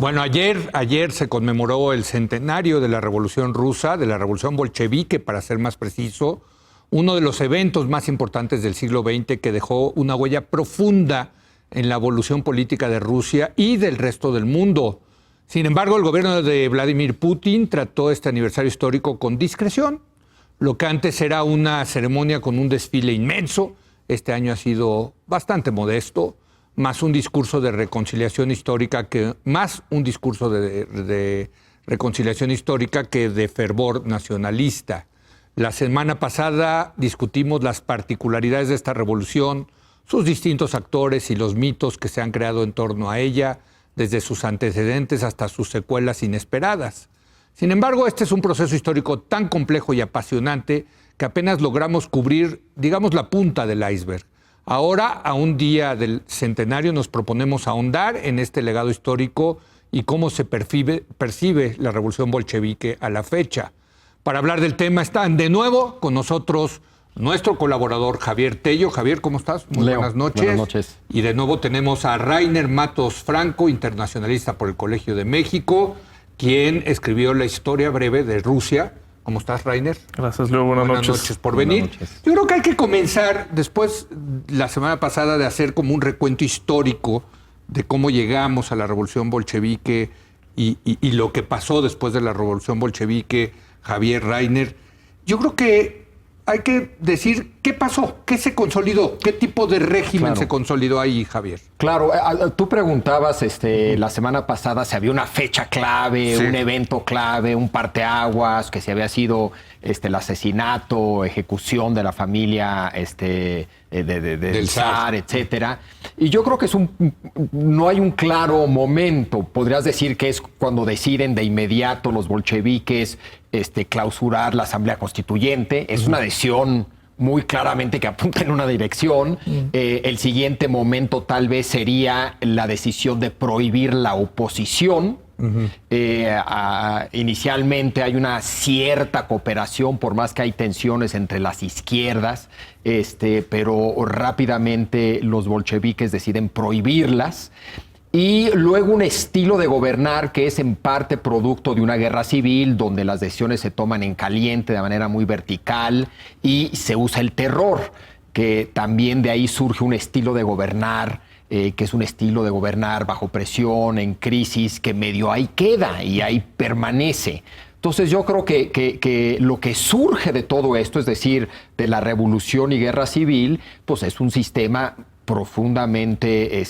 Bueno, ayer se conmemoró el centenario de la Revolución Rusa, de la Revolución Bolchevique, para ser más preciso, uno de los eventos más importantes del siglo XX que dejó una huella profunda en la evolución política de Rusia y del resto del mundo. Sin embargo, el gobierno de Vladimir Putin trató este aniversario histórico con discreción. Lo que antes era una ceremonia con un desfile inmenso, este año ha sido bastante modesto, más un discurso de reconciliación histórica que de fervor nacionalista. La semana pasada discutimos las particularidades de esta revolución, sus distintos actores y los mitos que se han creado en torno a ella, desde sus antecedentes hasta sus secuelas inesperadas. Sin embargo, este es un proceso histórico tan complejo y apasionante que apenas logramos cubrir, digamos, la punta del iceberg. Ahora, a un día del centenario, nos proponemos ahondar en este legado histórico y cómo se percibe la revolución bolchevique a la fecha. Para hablar del tema están de nuevo con nosotros nuestro colaborador Javier Tello. Javier, ¿cómo estás? Muy buenas noches. Buenas noches. Y de nuevo tenemos a Rainer Matos Franco, internacionalista por el Colegio de México, quien escribió la historia breve de Rusia. ¿Cómo estás, Rainer? Gracias, Leo. Buenas noches por venir. Yo creo que hay que comenzar, después, la semana pasada, de hacer como un recuento histórico de cómo llegamos a la revolución bolchevique y lo que pasó después de la revolución bolchevique, Javier, Rainer. Yo creo que hay que decir qué pasó, qué se consolidó, qué tipo de régimen se consolidó ahí, Javier. Claro, tú preguntabas la semana pasada si había una fecha clave, un evento clave, un parteaguas, que si había sido el asesinato, ejecución de la familia del zar, etcétera. Y yo creo que no hay un claro momento. Podrías decir que es cuando deciden de inmediato los bolcheviques clausurar la Asamblea Constituyente. Es una decisión muy claramente que apunta en una dirección. El siguiente momento tal vez sería la decisión de prohibir la oposición. Inicialmente hay una cierta cooperación, por más que hay tensiones entre las izquierdas, pero rápidamente los bolcheviques deciden prohibirlas. Y luego un estilo de gobernar que es en parte producto de una guerra civil, donde las decisiones se toman en caliente, de manera muy vertical, y se usa el terror, que también de ahí surge un estilo de gobernar, que es un estilo de gobernar bajo presión, en crisis, que medio ahí queda y ahí permanece. Entonces yo creo que lo que surge de todo esto, es decir, de la revolución y guerra civil, pues es un sistema profundamente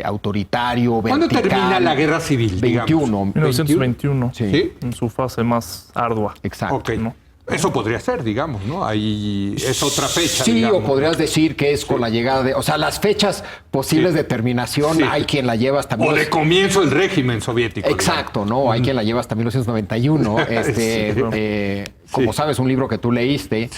autoritario, vertical. ¿Cuándo termina la guerra civil? 1921, ¿Sí? En su fase más ardua. Exacto. Okay. ¿No? Eso podría ser, digamos, ¿no? Ahí es otra fecha. Sí, digamos, o podrías decir que es con la llegada de... O sea, las fechas posibles de terminación, hay quien la lleva hasta... O de comienzo del régimen soviético. Exacto, ¿no? Hay quien la lleva hasta 1991. Como sabes, un libro que tú leíste,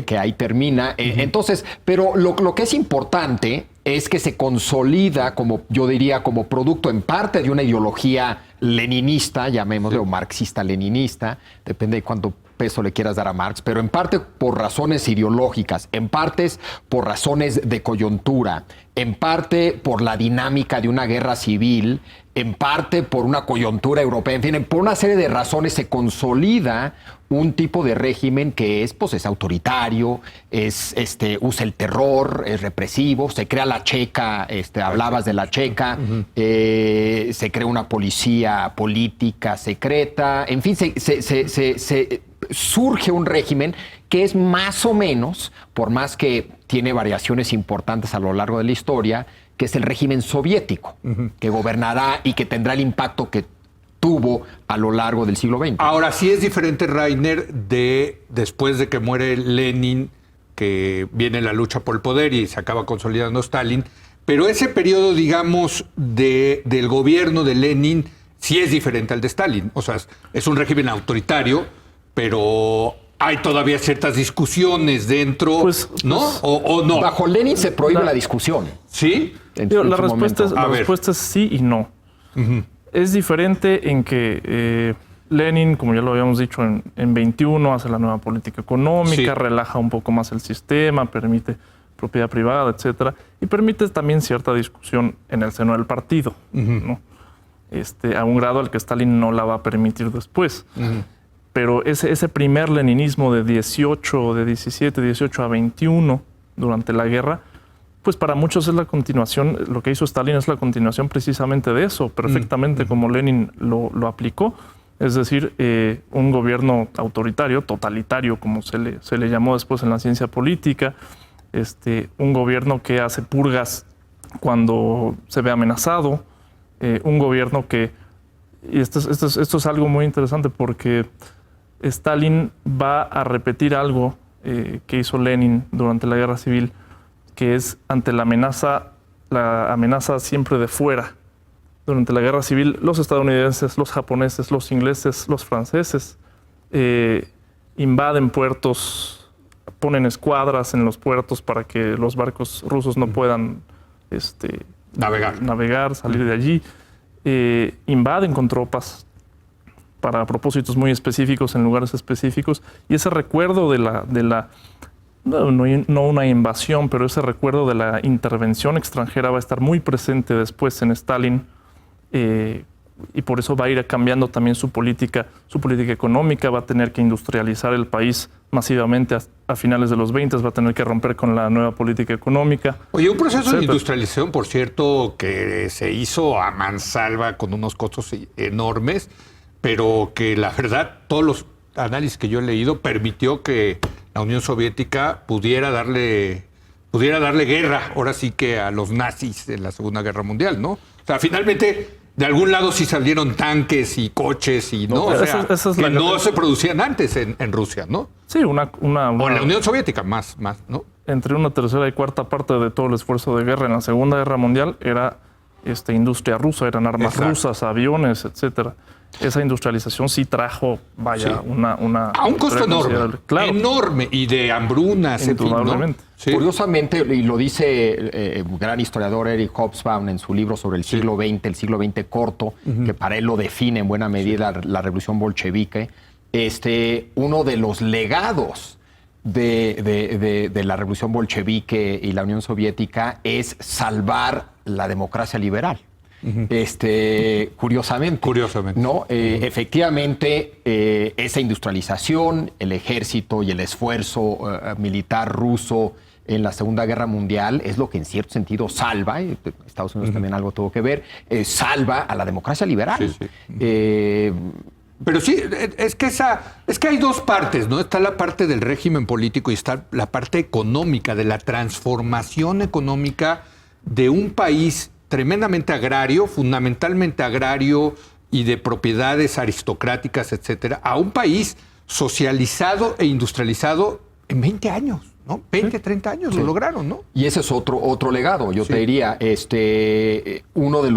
que ahí termina. Entonces, pero lo que es importante es que se consolida, como yo diría, como producto en parte de una ideología leninista, llamémosle, o marxista-leninista, depende de cuánto peso le quieras dar a Marx, pero en parte por razones ideológicas, en partes por razones de coyuntura, en parte por la dinámica de una guerra civil, en parte por una coyuntura europea, en fin, por una serie de razones se consolida un tipo de régimen que es autoritario, usa el terror, es represivo, se crea la Checa, hablabas de la Checa, se crea una policía política secreta, en fin, surge un régimen que es más o menos, por más que tiene variaciones importantes a lo largo de la historia, que es el régimen soviético, que gobernará y que tendrá el impacto que tuvo a lo largo del siglo XX. Ahora, sí es diferente, Rainer, después de que muere Lenin, que viene la lucha por el poder y se acaba consolidando Stalin, pero ese periodo, digamos, del gobierno de Lenin sí es diferente al de Stalin. O sea, es un régimen autoritario, pero hay todavía ciertas discusiones dentro, ¿no? ¿O no? Bajo Lenin se prohíbe la discusión. ¿Sí? La respuesta es sí y no. Es diferente en que Lenin, como ya lo habíamos dicho, en 21 hace la nueva política económica, relaja un poco más el sistema, permite propiedad privada, etcétera, y permite también cierta discusión en el seno del partido, ¿no? a un grado al que Stalin no la va a permitir después. Pero ese primer leninismo de 18 a 21 durante la guerra, pues para muchos es la continuación, lo que hizo Stalin es la continuación precisamente de eso, perfectamente como Lenin lo aplicó. Es decir, un gobierno autoritario, totalitario, como se le llamó después en la ciencia política, un gobierno que hace purgas cuando se ve amenazado, un gobierno que, y esto es algo muy interesante porque Stalin va a repetir algo que hizo Lenin durante la Guerra Civil, que es ante la amenaza siempre de fuera. Durante la Guerra Civil, los estadounidenses, los japoneses, los ingleses, los franceses invaden puertos, ponen escuadras en los puertos para que los barcos rusos no puedan navegar, salir de allí. Invaden con tropas para propósitos muy específicos en lugares específicos. Y ese recuerdo no una invasión, pero ese recuerdo de la intervención extranjera va a estar muy presente después en Stalin. Y por eso va a ir cambiando también su política económica, va a tener que industrializar el país masivamente a finales de los 20, va a tener que romper con la nueva política económica. Oye, un proceso de industrialización, por cierto, que se hizo a mansalva con unos costos enormes, pero que la verdad, todos los análisis que yo he leído permitió que la Unión Soviética pudiera darle guerra, ahora sí que a los nazis en la Segunda Guerra Mundial, ¿no? O sea, finalmente, de algún lado sí salieron tanques y coches y no, o sea, que no se producían antes en Rusia, ¿no? Sí, o en la Unión Soviética, más, ¿no? Entre una tercera y cuarta parte de todo el esfuerzo de guerra en la Segunda Guerra Mundial era industria rusa, eran armas rusas, aviones, etcétera. Esa industrialización sí trajo, una... A un costo enorme, claro. Enorme, y de hambrunas, indudablemente. ¿no? Sí. Curiosamente, y lo dice un gran historiador Eric Hobsbawm en su libro sobre el siglo XX, el siglo XX corto, que para él lo define en buena medida la revolución bolchevique, uno de los legados de la revolución bolchevique y la Unión Soviética es salvar la democracia liberal. Curiosamente, ¿no? Efectivamente, esa industrialización, el ejército y el esfuerzo militar ruso en la Segunda Guerra Mundial es lo que en cierto sentido salva, Estados Unidos también algo tuvo que ver, salva a la democracia liberal. Pero sí, es que hay dos partes, ¿no? Está la parte del régimen político y está la parte económica, de la transformación económica de un país tremendamente agrario, fundamentalmente agrario y de propiedades aristocráticas, etcétera, a un país socializado e industrializado en 20 años, ¿no? 20, 30 años lo lograron, ¿no? Y ese es otro legado, yo te diría. Uno de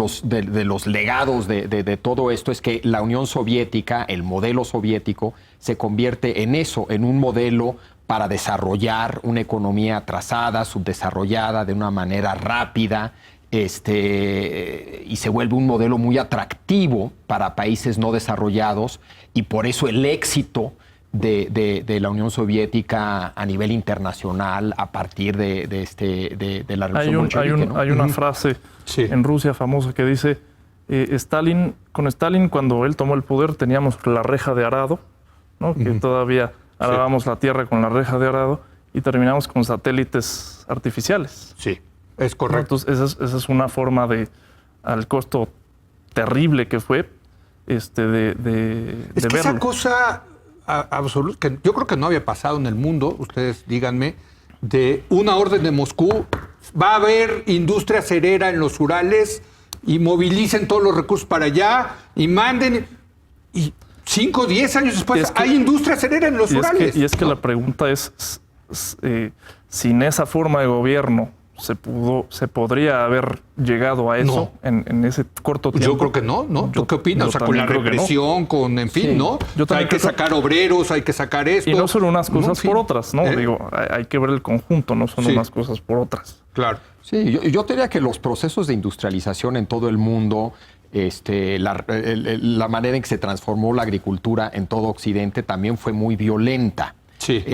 los legados de todo esto es que la Unión Soviética, el modelo soviético, se convierte en eso, en un modelo para desarrollar una economía atrasada, subdesarrollada, de una manera rápida, y se vuelve un modelo muy atractivo para países no desarrollados, y por eso el éxito de la Unión Soviética a nivel internacional a partir de la revolución bolchevique, ¿no? Hay una frase en Rusia famosa que dice con Stalin, cuando él tomó el poder, teníamos la reja de arado, ¿no? Que todavía arábamos la tierra con la reja de arado, y terminamos con satélites artificiales. Sí. Es correcto. Entonces, esa es una forma al costo terrible que fue, de que verlo. Esa cosa absoluta, que yo creo que no había pasado en el mundo, ustedes díganme, de una orden de Moscú, va a haber industria acerera en los Urales y movilicen todos los recursos para allá y manden, y 5 o 10 años después hay industria acerera en los Urales. Y es que la pregunta es, sin esa forma de gobierno, ¿se podría haber llegado a eso en ese corto tiempo? Yo creo que no. ¿Tú qué opinas? O sea, con la represión, en fin, ¿no? Hay que sacar obreros, hay que sacar esto. Y no son unas cosas por otras, ¿no? Digo, hay que ver el conjunto, no son unas cosas por otras. Claro. Sí, yo diría que los procesos de industrialización en todo el mundo, la manera en que se transformó la agricultura en todo Occidente también fue muy violenta. Sí.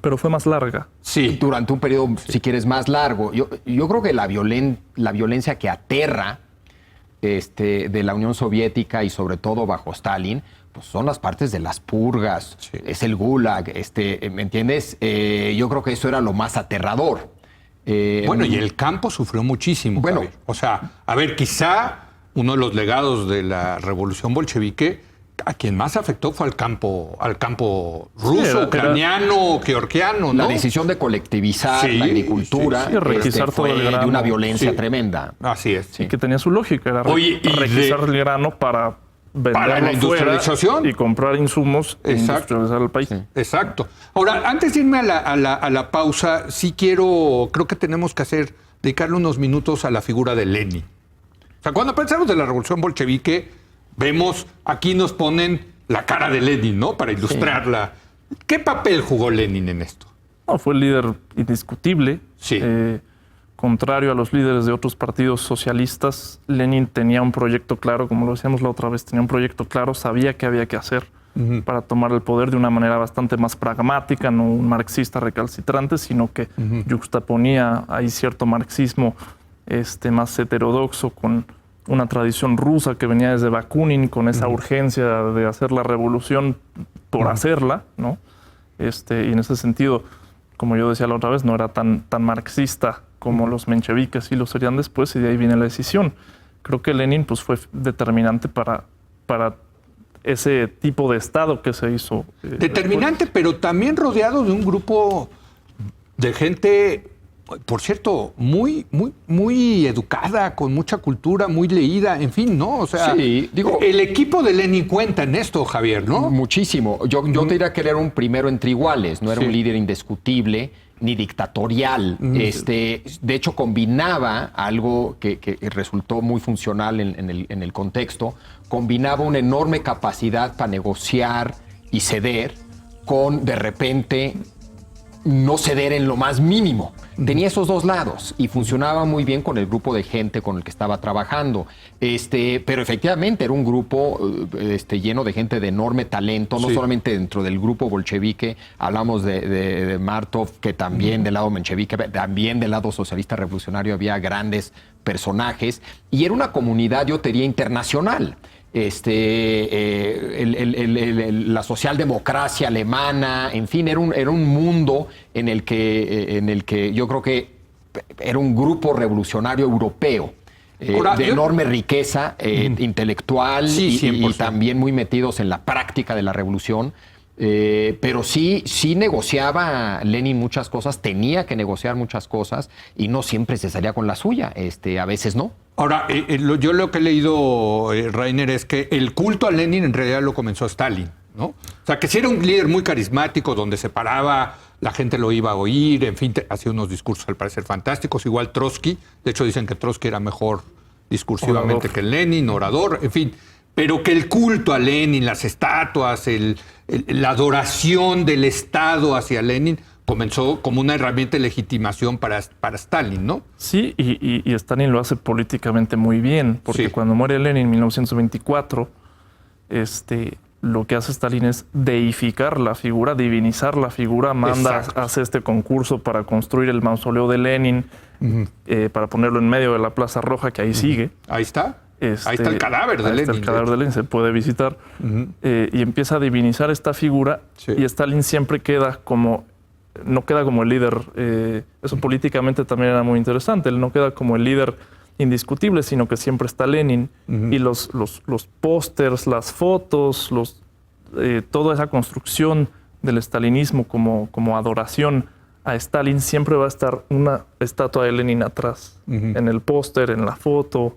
Pero fue más larga. Sí. Durante un periodo, si quieres, más largo. Yo creo que la violencia que aterra de la Unión Soviética y sobre todo bajo Stalin, pues son las partes de las purgas, es el Gulag, ¿me entiendes? Yo creo que eso era lo más aterrador. Bueno, y el campo sufrió muchísimo. Bueno, Javier. O sea, a ver, quizá uno de los legados de la revolución bolchevique, a quien más afectó fue al campo ruso, ucraniano, georgiano, ¿no? La decisión de colectivizar la agricultura fue de una violencia tremenda. Así es. Y que tenía su lógica, era requisar el grano para venderlo la industrialización y comprar insumos e industrializar el país. Sí. Exacto. Ahora, antes de irme a la pausa, sí creo que tenemos que dedicarle unos minutos a la figura de Lenin. O sea, cuando pensamos de la revolución bolchevique, vemos, aquí nos ponen la cara de Lenin, ¿no? Para ilustrarla. Sí. ¿Qué papel jugó Lenin en esto? No, fue el líder indiscutible. Sí. Contrario a los líderes de otros partidos socialistas, Lenin tenía un proyecto claro, como lo decíamos la otra vez, tenía un proyecto claro, sabía qué había que hacer para tomar el poder de una manera bastante más pragmática, no un marxista recalcitrante, sino que yuxtaponía ahí cierto marxismo más heterodoxo con una tradición rusa que venía desde Bakunin, con esa urgencia de hacer la revolución por hacerla, ¿no? Y en ese sentido, como yo decía la otra vez, no era tan marxista como los mencheviques sí lo serían después, y de ahí viene la decisión. Creo que Lenin pues, fue determinante para ese tipo de Estado que se hizo. Determinante, pero también rodeado de un grupo de gente, por cierto, muy educada, con mucha cultura, muy leída, en fin, ¿no? O sea, el equipo de Lenin cuenta en esto, Javier, ¿no? Muchísimo. Yo te diría que era un primero entre iguales, no era un líder indiscutible ni dictatorial. De hecho, combinaba algo que resultó muy funcional en el contexto, combinaba una enorme capacidad para negociar y ceder con, de repente, no ceder en lo más mínimo. Tenía esos dos lados y funcionaba muy bien con el grupo de gente con el que estaba trabajando. Pero efectivamente era un grupo lleno de gente de enorme talento, no solamente dentro del grupo bolchevique, hablamos de Martov, que también del lado menchevique, también del lado socialista revolucionario había grandes personajes, y era una comunidad, yo te diría, internacional. La socialdemocracia alemana, en fin, era un mundo en el que yo creo que era un grupo revolucionario europeo de enorme riqueza intelectual y también muy metidos en la práctica de la revolución. Pero sí negociaba Lenin muchas cosas, tenía que negociar muchas cosas y no siempre se salía con la suya, a veces no. Ahora, yo lo que he leído, Rainer, es que el culto a Lenin en realidad lo comenzó Stalin, ¿no? O sea, que sí era un líder muy carismático, donde se paraba, la gente lo iba a oír, en fin, hacía unos discursos al parecer fantásticos, igual Trotsky, de hecho dicen que Trotsky era mejor discursivamente que Lenin, orador, en fin, pero que el culto a Lenin, las estatuas, la adoración del Estado hacia Lenin comenzó como una herramienta de legitimación para Stalin, ¿no? Sí, y Stalin lo hace políticamente muy bien, porque cuando muere Lenin en 1924, lo que hace Stalin es deificar la figura, divinizar la figura, hace este concurso para construir el mausoleo de Lenin, para ponerlo en medio de la Plaza Roja, que ahí sigue. Ahí está. Ahí está el cadáver de Lenin. El cadáver de Lenin se puede visitar. Y empieza a divinizar esta figura, y Stalin siempre no queda como el líder. Eso políticamente también era muy interesante. Él no queda como el líder indiscutible, sino que siempre está Lenin. Y los pósters, las fotos, toda esa construcción del stalinismo como adoración a Stalin, siempre va a estar una estatua de Lenin atrás, en el póster, en la foto.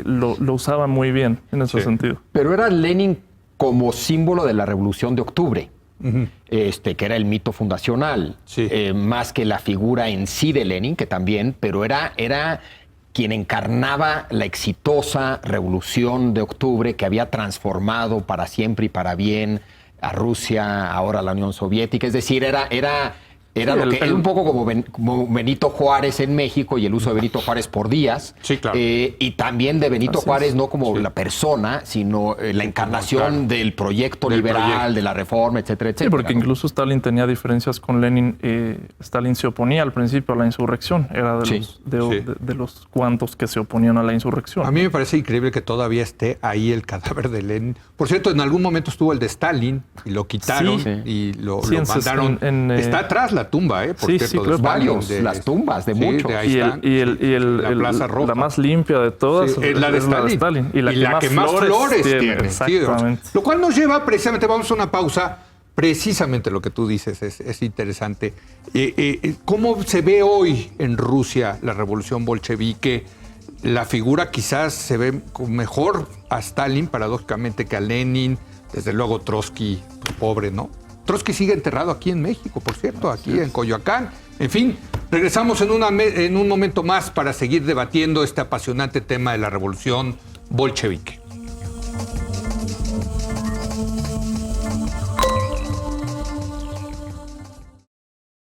Lo usaba muy bien en ese sentido. Pero era Lenin como símbolo de la Revolución de Octubre, que era el mito fundacional, más que la figura en sí de Lenin, que también, pero era quien encarnaba la exitosa Revolución de Octubre que había transformado para siempre y para bien a Rusia, ahora a la Unión Soviética. Es decir, era Era un poco como Benito Juárez en México y el uso de Benito Juárez por días. Sí, claro. Y también de Benito Juárez, no como la persona, sino la encarnación del proyecto liberal, de la reforma, etcétera, etcétera. Sí, porque incluso Stalin tenía diferencias con Lenin. Stalin se oponía al principio a la insurrección. Era de los cuantos que se oponían a la insurrección. A mí me parece increíble que todavía esté ahí el cadáver de Lenin. Por cierto, en algún momento estuvo el de Stalin y lo quitaron y lo mandaron. Está atrás la tumba, por cierto. Creo varios, las tumbas de muchos. La Plaza Roja. La más limpia de todas es la de Stalin. Y la que más flores tiene. Exactamente. Lo cual nos lleva precisamente, vamos a una pausa, precisamente lo que tú dices es interesante. ¿Cómo se ve hoy en Rusia la revolución bolchevique? La figura quizás se ve mejor a Stalin, paradójicamente, que a Lenin. Desde luego Trotsky, pues, pobre, ¿no? Trotsky sigue enterrado aquí en México, por cierto, aquí en Coyoacán. En fin, regresamos en un momento más para seguir debatiendo este apasionante tema de la revolución bolchevique.